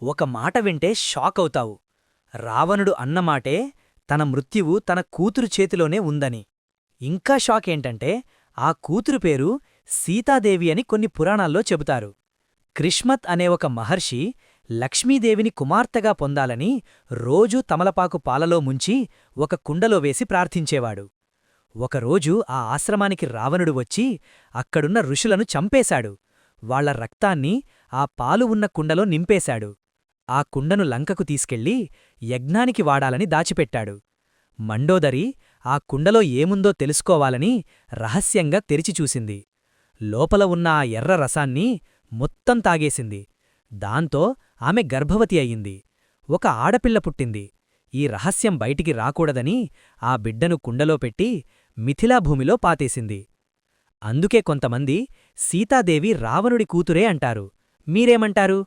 ఒక మాట వింటే షాకవుతావు. రావణుడు అన్నమాటే తన మృత్యువు తన కూతురు చేతిలోనే ఉందని. ఇంకా షాకేంటంటే ఆ కూతురు పేరు సీతాదేవి అని కొన్ని పురాణాల్లో చెబుతారు. క్రిష్మత్ అనే ఒక మహర్షి లక్ష్మీదేవిని కుమార్తెగా పొందాలని రోజూ తమలపాకు పాలలో ముంచి ఒక కుండలో వేసి ప్రార్థించేవాడు. ఒకరోజు ఆ ఆశ్రమానికి రావణుడు వచ్చి అక్కడున్న ఋషులను చంపేశాడు. వాళ్ల రక్తాన్ని ఆ పాలు ఉన్న కుండలో నింపేశాడు. ఆ కుండను లంకకు తీసుకెళ్లి యజ్ఞానికి వాడాలని దాచిపెట్టాడు. మండోదరి ఆ కుండలో ఏముందో తెలుసుకోవాలని రహస్యంగా తెరిచిచూసింది. లోపల ఉన్న ఆ ఎర్ర రసాన్ని మొత్తం తాగేసింది. దాంతో ఆమె గర్భవతి అయింది. ఒక ఆడపిల్ల పుట్టింది. ఈ రహస్యం బయటికి రాకూడదని ఆ బిడ్డను కుండలో పెట్టి మిథిలాభూమిలో పాతేసింది. అందుకే కొంతమంది సీతాదేవి రావణుడి కూతురే అంటారు. మీరేమంటారు?